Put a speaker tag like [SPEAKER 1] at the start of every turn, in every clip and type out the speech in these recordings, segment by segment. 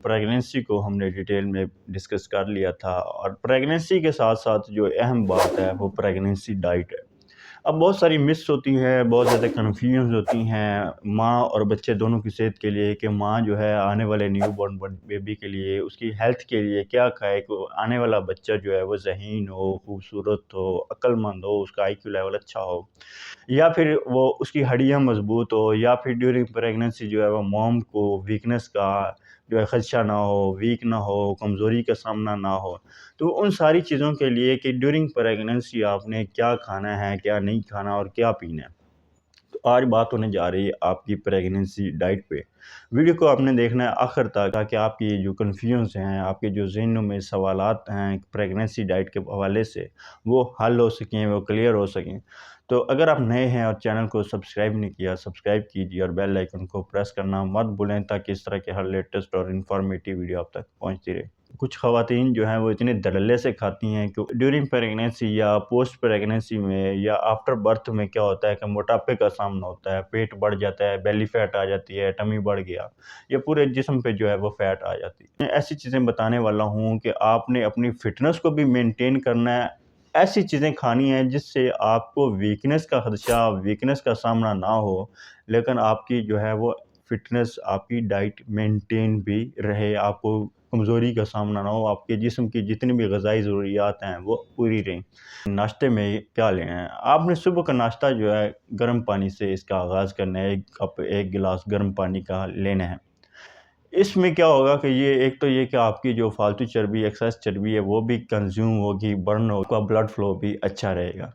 [SPEAKER 1] Pregnancy को हमने detail में डिस्कस कर लिया था और प्रेगनेंसी के साथ-साथ जो अहम बात है वो प्रेगनेंसी डाइट है। अब बहुत सारी मिथ्स होती हैं, बहुत ज़्यादा कन्फ्यूज़ होती हैं माँ और बच्चे दोनों की सेहत के लिए कि माँ जो है आने वाले न्यूबॉर्न बेबी के लिए, उसकी हेल्थ के लिए क्या खाए कि आने वाला बच्चा जो है वो ज़हीन हो, खूबसूरत हो, अक्लमंद हो, उसका आईक्यू लेवल अच्छा हो। या फिर वो उसकी हड्डियाँ मज़बूत हो या फिर ड्यूरिंग प्रेगनेंसी जो है वो मॉम को वीकनेस का जो है ख़दशा ना हो, वीक ना हो, कमज़ोरी का सामना ना हो। तो उन सारी चीज़ों के लिए कि ड्यूरिंग प्रेगनेंसी आपने क्या खाना है, क्या नहीं खाना और क्या पीना है। तो आज बात होने जा रही है आपकी प्रेगनेंसी डाइट पे। वीडियो को आपने देखना है आखिर तक ताकि आपकी जो कन्फ्यूज़ हैं, आपके जो ज़हनों में सवालात हैं प्रेगनेंसी डाइट के हवाले से, वो हल हो सकें, वो क्लियर हो सकें। तो अगर आप नए हैं और चैनल को सब्सक्राइब नहीं किया, सब्सक्राइब कीजिए और बेल आइकन को प्रेस करना मत भूलें ताकि इस तरह के हर लेटेस्ट और इन्फॉर्मेटिव वीडियो आप तक पहुँचती रहे। कुछ ख़वातीन जो हैं वो इतने धड़ल्ले से खाती हैं कि ड्यूरिंग प्रेगनेंसी या पोस्ट प्रेगनेंसी में या आफ्टर बर्थ में क्या होता है कि मोटापे का सामना होता है, पेट बढ़ जाता है, बेली फैट आ जाती है, टमी बढ़ गया, या पूरे जिस्म पे जो है वो फैट आ जाती है। मैं ऐसी चीज़ें बताने वाला हूँ कि आपने अपनी फ़िटनेस को भी मेंटेन करना है, ऐसी चीज़ें खानी हैं जिससे आपको वीकनेस का खदशा, वीकनेस का सामना ना हो, लेकिन आपकी जो है वो फ़िटनेस, आपकी डाइट मेंटेन भी रहे, आपको कमज़ोरी का सामना ना हो, आपके जिस्म की जितनी भी ग़िज़ाई ज़रूरियात हैं वो पूरी रहें। नाश्ते में क्या लेना है? आपने सुबह का नाश्ता जो है गर्म पानी से इसका आगाज़ करना है, 1 कप 1 गिलास गर्म पानी का लेना है। इसमें क्या होगा कि ये एक तो ये कि आपकी जो फ़ालतू चर्बी, एक्सेस चर्बी है वो भी कंज़्यूम होगी, बर्न होगा, आपका ब्लड फ़्लो भी अच्छा रहेगा।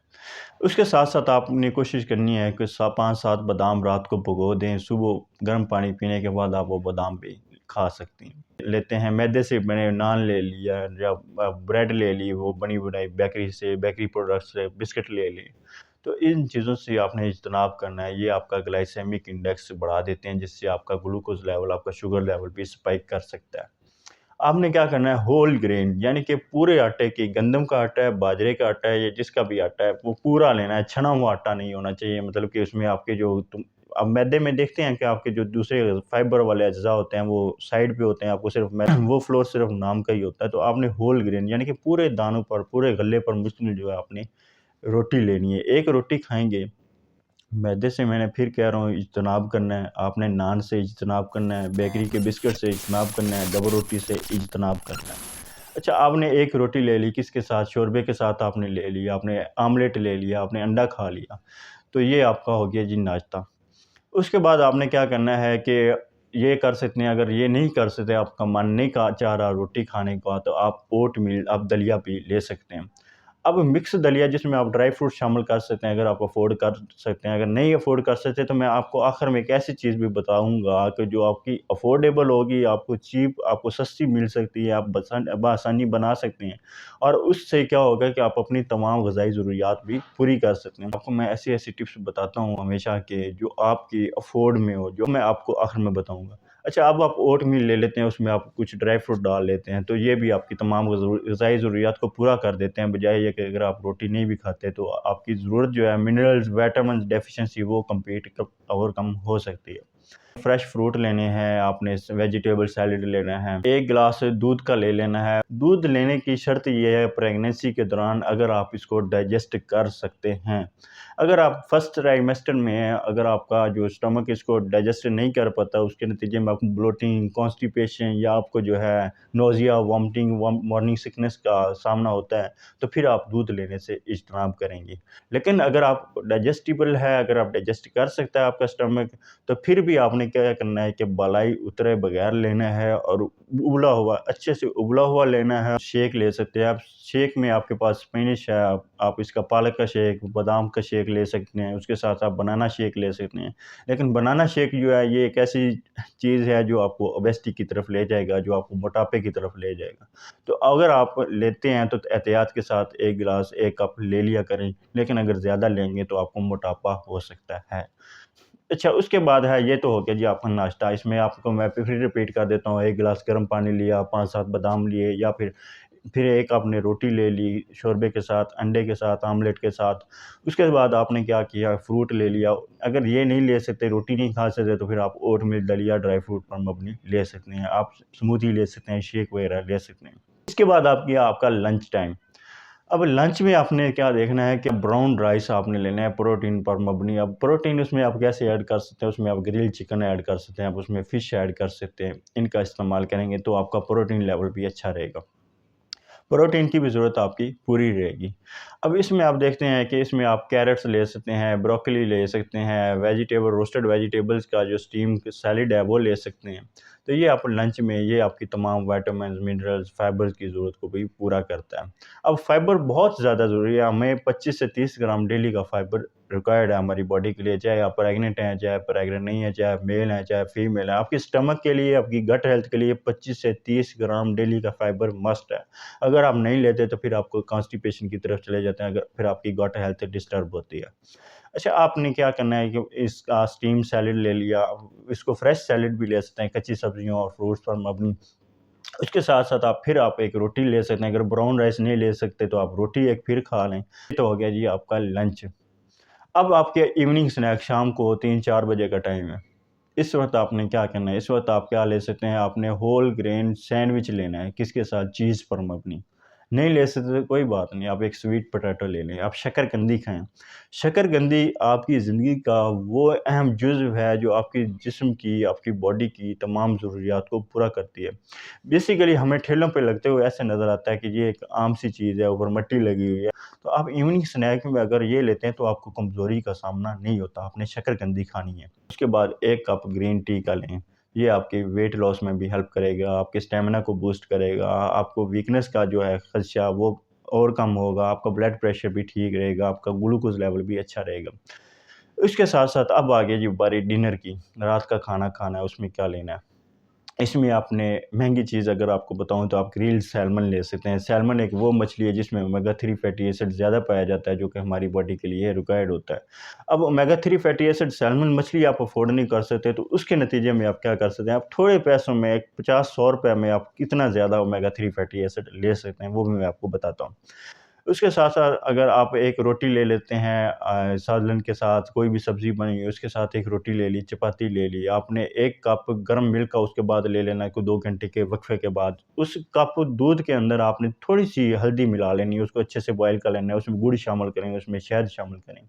[SPEAKER 1] उसके साथ-साथ आपने कोशिश करनी है कि 5-7 बादाम रात को भिगो दें, सुबह गर्म पानी पीने के बाद आप वो बादाम भी खा सकती हैं। लेते हैं मैदे से बने नान ले लिया या ब्रेड ले ली, वो बनी बनाई बेकरी से, बेकरी प्रोडक्ट्स से, बिस्किट ले लिए। तो इन चीज़ों से आपने इज्तनाब करना है, ये आपका ग्लाइसेमिक इंडेक्स बढ़ा देते हैं जिससे आपका ग्लूकोज़ लेवल, आपका शुगर लेवल भी स्पाइक कर सकता है। आपने क्या करना है, होल ग्रेन यानी कि पूरे आटे की, गंदम का आटा है, बाजरे का आटा है या जिसका भी आटा है वो पूरा लेना है, छना हुआ आटा नहीं होना चाहिए। मतलब कि उसमें आपके जो अब मैदे में देखते हैं कि आपके जो दूसरे फाइबर वाले अज्जा होते हैं वो साइड पे होते हैं, आपको सिर्फ वो फ्लोर सिर्फ नाम का ही होता है। तो आपने होल ग्रेन यानी कि पूरे दानों पर, पूरे गल्ले पर मुश्तमिल जो है आपने रोटी लेनी है। एक रोटी खाएंगे, मैदे से मैंने फिर कह रहा हूँ इज्तनाब करना है, आपने नान से इज्तनाब करना है, बेकरी के बिस्किट से इज्तनाब करना है, डबल रोटी से इज्तनाब करना है। अच्छा, आपने एक रोटी ले ली, किसके साथ? शोरबे के साथ आपने ले लिया, आपने आमलेट ले लिया, आपने अंडा खा लिया, तो ये आपका हो गया जी नाश्ता। उसके बाद आपने क्या करना है कि ये कर सकते हैं, अगर ये नहीं कर सकते, आपका मन नहीं चाह रहा रोटी खाने का, तो आप ओट मील, आप दलिया भी ले सकते हैं। अब मिक्स दलिया जिसमें आप ड्राई फ्रूट शामिल कर सकते हैं अगर आप अफ़ोर्ड कर सकते हैं, अगर नहीं अफ़ोर्ड कर सकते तो मैं आपको आखिर में एक ऐसी चीज़ भी बताऊँगा कि जो आपकी अफ़ोर्डेबल होगी, आपको चीप, आपको सस्ती मिल सकती है, आप बआसानी बना सकते हैं और उससे क्या होगा कि आप अपनी तमाम ग़िज़ाई ज़रूरियात भी पूरी कर सकते हैं। आपको मैं ऐसी-ऐसी टिप्स बताता हूँ हमेशा कि जो आपकी अफ़ोर्ड में हो, जो मैं आपको आखिर में बताऊँगा। अच्छा, अब आप ओट मील ले लेते हैं, उसमें आप कुछ ड्राई फ्रूट डाल लेते हैं, तो ये भी आपकी तमाम ग़िज़ाई ज़रूरियात को पूरा कर देते हैं, बजाय ये कि अगर आप रोटी नहीं भी खाते तो आपकी ज़रूरत जो है मिनरल्स, विटामिन्स डेफ़िशिएंसी वो ओवरकम हो सकती है। फ्रेश फ्रूट लेने हैं, आपने वेजिटेबल सैलेड लेना है, 1 गिलास दूध का ले लेना है। दूध लेने की शर्त ये है प्रेगनेंसी के दौरान अगर आप इसको डाइजेस्ट कर सकते हैं। अगर आप फर्स्ट ट्राइमेस्टर में हैं, अगर आपका जो स्टमक इसको डाइजेस्ट नहीं कर पाता, उसके नतीजे में आपको ब्लोटिंग, कॉन्स्टिपेशन या आपको जो है नोज़िया, वॉमिटिंग, मॉर्निंग सिकनेस का सामना होता है, तो फिर आप दूध लेने से इज्तनाब करेंगे। लेकिन अगर आप डाइजेस्टिबल है, अगर आप डाइजेस्ट कर सकता है आपका स्टमक, तो फिर भी आपने क्या करना है कि बालाई उतरे बगैर लेना है और उबला हुआ, अच्छे से उबला हुआ लेना है। शेक ले सकते हैं आप, शेक में आपके पास स्पिनच है, आप इसका पालक का शेक, बादाम का शेक ले सकते हैं, उसके साथ आप बनाना शेक ले सकते हैं। लेकिन बनाना शेक जो है ये एक ऐसी चीज़ है जो आपको ओबेसिटी की तरफ ले जाएगा, जो आपको मोटापे की तरफ ले जाएगा। तो अगर आप लेते हैं तो एहतियात के साथ 1 गिलास, 1 कप ले लिया करें, लेकिन अगर ज़्यादा लेंगे तो आपको मोटापा हो सकता है। अच्छा, उसके बाद है, ये तो हो गया जी आपका नाश्ता। इसमें आपको मैं फिर रिपीट कर देता हूँ, 1 गिलास गर्म पानी लिया, 5-7 बादाम लिए या फिर फिर एक आपने रोटी ले ली शोरबे के साथ, अंडे के साथ, आमलेट के साथ। उसके बाद आपने क्या किया, फ्रूट ले लिया। अगर ये नहीं ले सकते, रोटी नहीं खा सकते, तो फिर आप ओटमील, दलिया, ड्राई फ्रूट पर मबनी ले सकते हैं। आप स्मूदी ले सकते हैं, शेक वगैरह ले सकते हैं। इसके बाद आपका लंच टाइम। अब लंच में आपने क्या देखना है कि ब्राउन राइस आपने लेना है प्रोटीन पर मबनी। अब प्रोटीन उसमें आप कैसे ऐड कर सकते हैं, उसमें आप ग्रिल चिकन ऐड कर सकते हैं, आप उसमें फ़िश ऐड कर सकते हैं। इनका इस्तेमाल करेंगे तो आपका प्रोटीन लेवल भी अच्छा रहेगा। प्रोटीन की भी ज़रूरत आपकी पूरी रहेगी। अब इसमें आप देखते हैं कि इसमें आप कैरेट्स ले सकते हैं, ब्रोकली ले सकते हैं, वेजिटेबल रोस्टेड वेजिटेबल्स का जो स्टीम सैलेड है वो ले सकते हैं। तो ये आप लंच में ये आपकी तमाम विटामिन्स, मिनरल्स, फाइबर्स की ज़रूरत को भी पूरा करता है। अब फाइबर बहुत ज़्यादा ज़रूरी है, हमें 25 से 30 ग्राम डेली का फाइबर रिक्वायर्ड है हमारी बॉडी के लिए, चाहे आप प्रेग्नेंट हैं, चाहे प्रेग्नेंट नहीं है, चाहे मेल हैं, चाहे फीमेल हैं। आपके स्टमक के लिए, आपकी गट हेल्थ के लिए 25 से 30 ग्राम डेली का फाइबर मस्ट है। अगर आप नहीं लेते तो फिर आपको कॉन्स्टिपेशन की तरफ चले जाते हैं, अगर फिर आपकी गट हेल्थ डिस्टर्ब होती है। अच्छा, आपने क्या करना है कि इसका स्टीम सैलेड ले लिया, इसको फ्रेश सैलेड भी ले सकते हैं, कच्ची सब्जियों और फ्रूट्स पर मबनी। उसके साथ-साथ आप एक रोटी ले सकते हैं, अगर ब्राउन राइस नहीं ले सकते तो आप रोटी एक फिर खा लें। ये तो हो गया जी आपका लंच। अब आपके इवनिंग स्नैक शाम को 3-4 बजे का टाइम है। इस वक़्त आपने क्या करना है, इस वक़्त आप क्या ले सकते हैं, आपने होल ग्रेन सैंडविच लेना है, किसके साथ? चीज़ पर मबनी। नहीं ले सकते तो कोई बात नहीं, आप एक स्वीट पोटैटो ले लें, आप शकरकंदी खाएँ। शकरकंदी आपकी ज़िंदगी का वो अहम जुज़्व है जो आपके जिस्म की, आपकी बॉडी की तमाम ज़रूरियात को पूरा करती है। बेसिकली हमें ठेलों पे लगते हुए ऐसे नज़र आता है कि ये एक आम सी चीज़ है, ऊपर मिट्टी लगी हुई है। तो आप इवनिंग स्नैक में अगर ये लेते हैं तो आपको कमज़ोरी का सामना नहीं होता, आपने शकरकंदी खानी है। उसके बाद 1 कप ग्रीन टी का लें, ये आपके वेट लॉस में भी हेल्प करेगा, आपके स्टैमिना को बूस्ट करेगा, आपको वीकनेस का जो है खदशा वो और कम होगा, आपका ब्लड प्रेशर भी ठीक रहेगा, आपका ग्लूकोज़ लेवल भी अच्छा रहेगा। इसके साथ-साथ अब आ गई जी बारी डिनर की, रात का खाना खाना है, उसमें क्या लेना है? इसमें आपने महँगी चीज़ अगर आपको बताऊँ तो आप ग्रिल्ड सैल्मन ले सकते हैं। सैल्मन एक वो मछली है जिसमें ओमेगा 3 फैटी एसिड ज़्यादा पाया जाता है, जो कि हमारी बॉडी के लिए रिक्वायर्ड होता है। अब ओमेगा 3 फैटी एसिड सैल्मन मछली आप अफ़ोर्ड नहीं कर सकते, तो उसके नतीजे में आप क्या कर सकते हैं, आप थोड़े पैसों में, एक 50-100 रुपए में आप कितना ज़्यादा ओमेगा 3 फैटी एसिड ले सकते हैं, वो भी मैं आपको बताता हूँ। उसके साथ-साथ अगर आप एक रोटी ले लेते हैं सालन के साथ, कोई भी सब्ज़ी बनी है उसके साथ एक रोटी ले ली, चपाती ले ली, आपने 1 कप गर्म मिल्क का उसके बाद ले लेना है, कोई 2 घंटे के वक़्फ़े के बाद। उस कप दूध के अंदर आपने थोड़ी-सी हल्दी मिला लेनी है, उसको अच्छे से बॉयल कर लेना है, उसमें गुड़ शामिल करेंगे, उसमें शहद शामिल करें।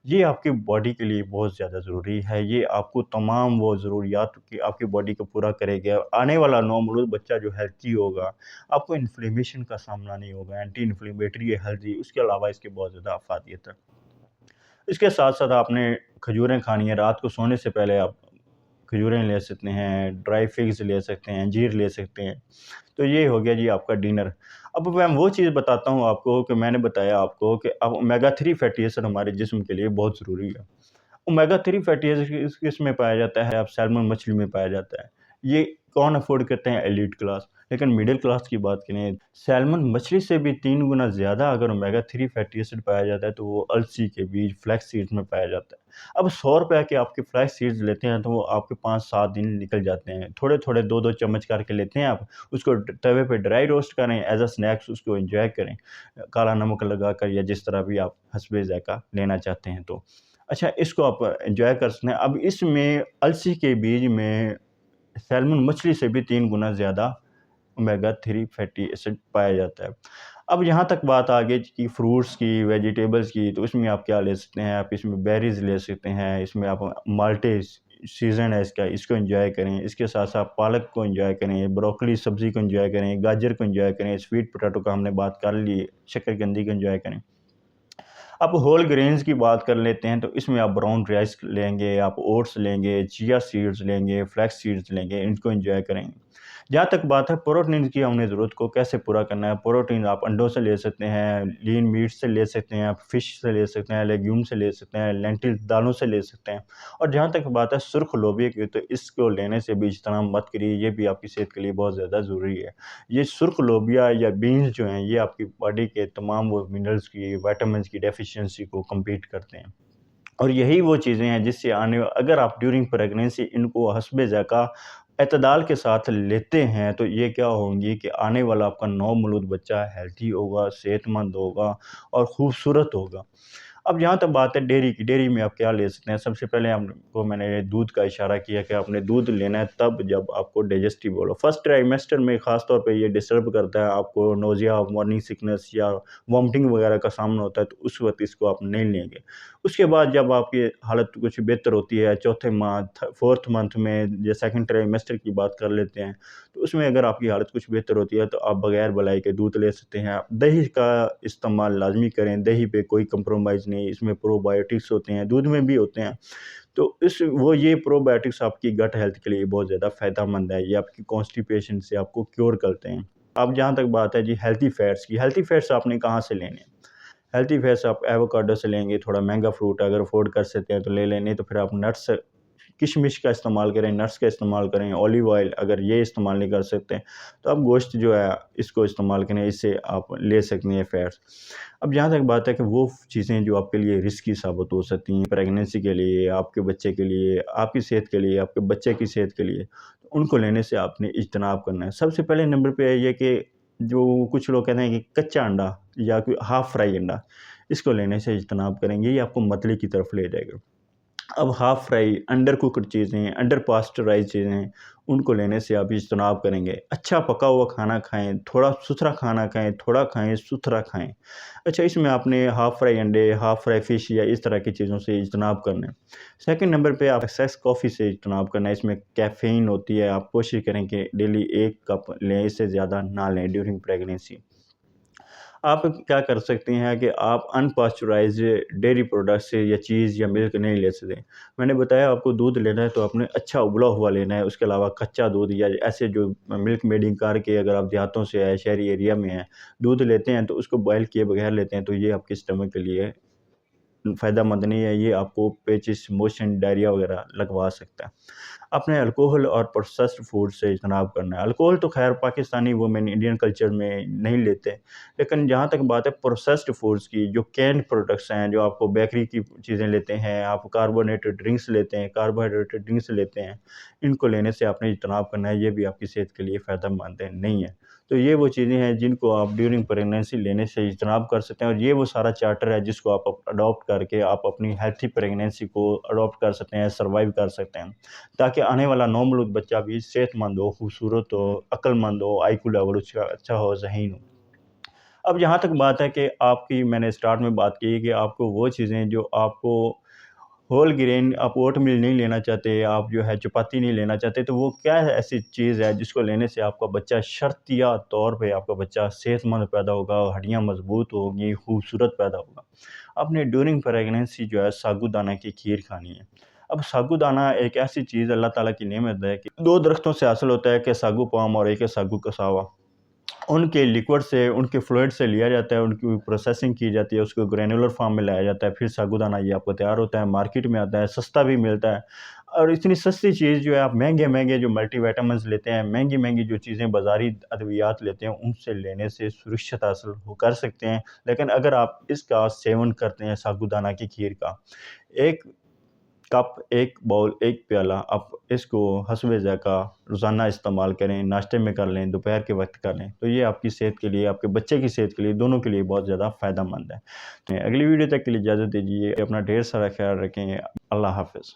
[SPEAKER 1] ये आपकी बॉडी के लिए बहुत ज़्यादा ज़रूरी है, ये आपको तमाम वो ज़रूरियात की आपकी बॉडी को पूरा करेगा। आने वाला नवमौलूद बच्चा जो हेल्थी होगा, आपको इन्फ्लेमेशन का सामना नहीं होगा, एंटी इन्फ्लेमेटरी है हेल्दी, उसके अलावा इसके बहुत ज़्यादा अफ़ादियत है। इसके साथ-साथ आपने खजूरें खानी है, रात को सोने से पहले आप खजूरें ले सकते हैं, ड्राई फिग्स ले सकते हैं, अंजीर ले सकते हैं। तो ये हो गया जी आपका डिनर। अब मैं वो चीज़ बताता हूँ आपको कि मैंने बताया आपको कि अब ओमेगा 3 फैटी एसिड हमारे जिस्म के लिए बहुत ज़रूरी है। ओमेगा 3 फैटी एसिड किस में पाया जाता है? अब सैल्मन मछली में पाया जाता है। ये कौन अफ़ोर्ड करते हैं? Elite class. लेकिन मिडल क्लास की बात करें, सैल्मन मछली से भी 3 गुना ज़्यादा अगर ओमेगा 3 फैटी एसिड पाया जाता है, तो वो अलसी के बीज, फ्लैक्स सीड्स में पाया जाता है। अब ₹100 के आपके फ्लैक्स सीड्स लेते हैं, तो वो आपके 5-7 दिन निकल जाते हैं। थोड़े-थोड़े 2-2 चम्मच करके लेते हैं आप, उसको तवे पे ड्राई रोस्ट करें, एज़ अ स्नैक्स उसको एन्जॉय करें। काला नमक लगाकर या जिस तरह भी आप हस्बे ज़ायक़ा लेना चाहते हैं तो। अच्छा, इसको आप एन्जॉय कर सकते हैं। अब इसमें अलसी के बीज में सैल्मन मछली से भी 3 गुना ज़्यादा ओमेगा 3 फैटी एसिड पाया जाता है। अब यहाँ तक बात आ गई कि फ्रूट्स की, वेजिटेबल्स की, तो इसमें आप क्या ले सकते हैं? आप इसमें बेरीज़ ले सकते हैं, इसमें आप माल्टे सीज़न है इसका, इसको एन्जॉय करें। इसके साथ-साथ पालक को एन्जॉय करें, ब्रोकली सब्ज़ी को एन्जॉय करें, गाजर को एन्जॉय करें, स्वीट पोटैटो का हमने बात कर ली, शकरकंदी को एन्जॉय करें। अब होल ग्रेन्स की बात कर लेते हैं, तो इसमें आप ब्राउन राइस लेंगे, आप ओट्स लेंगे, चिया सीड्स लेंगे, फ्लैक्स सीड्स लेंगे, इनको एन्जॉय करेंगे। जहाँ तक बात है प्रोटीन की, हमने ज़रूरत को कैसे पूरा करना है, प्रोटीन आप अंडों से ले सकते हैं, लीन मीट से ले सकते हैं, आप फ़िश से ले सकते हैं, लेग्यूम से ले सकते हैं, लेंटिल दालों से ले सकते हैं। और जहाँ तक बात है सुर्ख लोबिया की, तो इसको लेने से भी इज्तनाब मत करिए, ये भी आपकी सेहत के लिए बहुत ज़्यादा ज़रूरी है। ये सुर्ख लोबिया या बीन्स जो हैं, ये आपकी बॉडी के तमाम वो मिनरल्स की, विटामिन्स की डेफ़िशिएंसी को कम्पीट करते हैं। और यही वो चीज़ें हैं जिससे अगर आप ड्यूरिंग प्रेगनेंसी इनको हस्बे ज़ायक़ा एतदाल के साथ लेते हैं तो ये क्या होंगी कि आने वाला आपका नौमौलूद बच्चा हेल्थी होगा, सेहतमंद होगा और खूबसूरत होगा। अब जहाँ तक बात है डेयरी की, डेयरी में आप क्या ले सकते हैं? सबसे पहले हमको मैंने दूध का इशारा किया कि आपने दूध लेना है तब जब आपको डाइजेस्टिव हो। फर्स्ट ट्राइमेस्टर में ख़ास तौर पे ये डिस्टर्ब करता है, आपको नोज़िया, मॉर्निंग सिकनेस या वॉमिटिंग वगैरह का सामना होता है, तो उस वक़्त इसको आप नहीं लेंगे। उसके बाद जब आपकी हालत कुछ बेहतर होती है, चौथे माह, 4th मंथ में या सेकंड ट्राइमेस्टर की बात कर लेते हैं, तो उसमें अगर आपकी हालत कुछ बेहतर होती है, तो आप बगैर बलाई के दूध ले सकते हैं। आप दही का इस्तेमाल लाज़मी करें, दही पे कोई कंप्रोमाइज़ नहीं, इसमें प्रोबायोटिक्स होते हैं, दूध में भी होते हैं। तो ये प्रोबायोटिक्स आपकी गट हेल्थ के लिए बहुत ज़्यादा फ़ायदेमंद है, ये आपकी कॉन्स्टिपेशन से आपको क्योर करते हैं। अब जहाँ तक बात है जी हेल्थी फैट्स की, हेल्थी फैट्स आपने कहाँ से लेने हैं? हेल्थी फैट्स आप एवोकाडो से लेंगे, थोड़ा महँगा फ्रूट है, अगर अफ़ोर्ड कर सकते हैं तो ले लें, नहीं तो फिर आप नट्स किशमिश का इस्तेमाल करें, नट्स का इस्तेमाल करें, ऑलिव ऑयल अगर ये इस्तेमाल नहीं कर सकते, तो आप गोश्त जो है इसको इस्तेमाल करें, इससे आप ले सकती हैं फैट्स। अब जहाँ तक बात है कि वो चीज़ें जो आपके लिए रिस्की साबित हो सकती हैं, प्रेगनेंसी के लिए, आपके बच्चे के लिए, आपकी सेहत के लिए, आपके बच्चे की सेहत के लिए, तो उनको लेने से आपने इज्तनाब करना है। सबसे पहले नंबर पे है ये कि जो कुछ लोग कहते हैं कि कच्चा अंडा या कोई हाफ़ फ्राई अंडा, इसको लेने से इज्तनाब करेंगे, ये आपको मतले की तरफ ले जाएगा। अब हाफ़ फ्राई, अंडर कुक्ड चीज़ें, अंडर पास्चराइज़ चीज़ें, उनको लेने से आप इज्तनाब करेंगे। अच्छा पका हुआ खाना खाएँ, थोड़ा सुथरा खाना खाएँ, थोड़ा खाएँ, सुथरा खाएँ। अच्छा, इसमें आपने हाफ़ फ्राई अंडे, हाफ़ फ्राई फ़िश या इस तरह की चीज़ों से इज्तनाब करना है। सेकंड नंबर पे आप एक्सेस कॉफ़ी से इज्तनाब करना है, इसमें कैफ़ीन होती है, आप कोशिश करें कि डेली 1 कप लें, इससे ज़्यादा ना लें ड्यूरिंग प्रेगनेंसी। आप क्या कर सकते हैं कि आप अनपास्चराइज़्ड डेयरी प्रोडक्ट्स से या चीज़ या मिल्क नहीं ले सकते। मैंने बताया आपको दूध लेना है तो आपने अच्छा उबला हुआ लेना है, उसके अलावा कच्चा दूध या ऐसे जो मिल्क मेडिंग करके अगर आप देहातों से आए, शहरी एरिया में हैं, दूध लेते हैं तो उसको बॉयल किए बगैर लेते हैं तो ये आपके स्टमक के लिए फ़ायदेमंद नहीं है, ये आपको पेचिस, मोशन, डायरिया वगैरह लगवा सकता है। आपने अल्कोहल और प्रोसेस्ड फूड से इज्तनाब करना है। अल्कोहल तो ख़ैर पाकिस्तानी वुमेन इंडियन कल्चर में नहीं लेते, लेकिन जहाँ तक बात है प्रोसेस्ड फूड्स की, जो कैन्ड प्रोडक्ट्स हैं, जो आपको बेकरी की चीज़ें लेते हैं, आप कार्बोनेटेड ड्रिंक्स लेते हैं, कार्बोहाइड्रेटेड ड्रिंक्स लेते हैं, इनको लेने से आपने इज्तनाब करना है, ये भी आपकी सेहत के लिए फ़ायदेमंद नहीं है। तो ये वो चीज़ें हैं जिनको आप ड्यूरिंग प्रेगनेंसी लेने से इज्तनाब कर सकते हैं और ये वो सारा चार्टर है जिसको आप अडॉप्ट करके आप अपनी हेल्थी प्रेगनेंसी को अडॉप्ट कर सकते हैं, सर्वाइव कर सकते हैं। ताकि आने वाला नौमौलूद बच्चा भी सेहतमंद हो, खूबसूरत हो, अक्लमंद हो, आईक्यू लेवल उसका अच्छा हो, ज़हीन हो। अब जहाँ तक बात है कि आपकी मैंने स्टार्ट में बात की कि आपको वो चीज़ें जो आपको होल ग्रेन आप ओटमील नहीं लेना चाहते, आप जो है चपाती नहीं लेना चाहते, तो वो क्या है ऐसी चीज़ है जिसको लेने से आपका बच्चा शर्तिया तौर पे आपका बच्चा सेहतमंद पैदा होगा, हड्डियाँ मज़बूत होंगी, खूबसूरत पैदा होगा। आपने ड्यूरिंग प्रेगनेंसी जो है साबूदाना की खीर खानी है। अब साबूदाना एक ऐसी चीज़ अल्लाह ताला की नेमत है कि 2 दरख्तों से हासिल होता है कि सागू पाम और एक है सागू कसावा। उनके लिक्विड से, उनके फ्लूइड से लिया जाता है, उनकी प्रोसेसिंग की जाती है, उसको ग्रैन्युलर फॉर्म में लाया जाता है, फिर साबूदाना ये आपको तैयार होता है, मार्केट में आता है, सस्ता भी मिलता है और इतनी सस्ती चीज़ जो है आप महँगे-महँगे जो मल्टीविटामिन्स लेते हैं, महँगी-महँगी जो चीज़ें बाज़ारी अद्वियात लेते हैं, उनसे लेने से सुरक्षित हासिल हो कर सकते हैं। लेकिन अगर आप इसका सेवन करते हैं साबूदाना की खीर का, 1 कप, 1 बाउल, 1 प्याला आप इसको हस्बे ज़ायक़ा रोज़ाना इस्तेमाल करें, नाश्ते में कर लें, दोपहर के वक़्त कर लें, तो ये आपकी सेहत के लिए, आपके बच्चे की सेहत के लिए, दोनों के लिए बहुत ज़्यादा फ़ायदेमंद है। तो अगली वीडियो तक के लिए इजाज़त दीजिए, अपना ढेर सारा ख़्याल रखें। अल्लाह हाफ़िज़।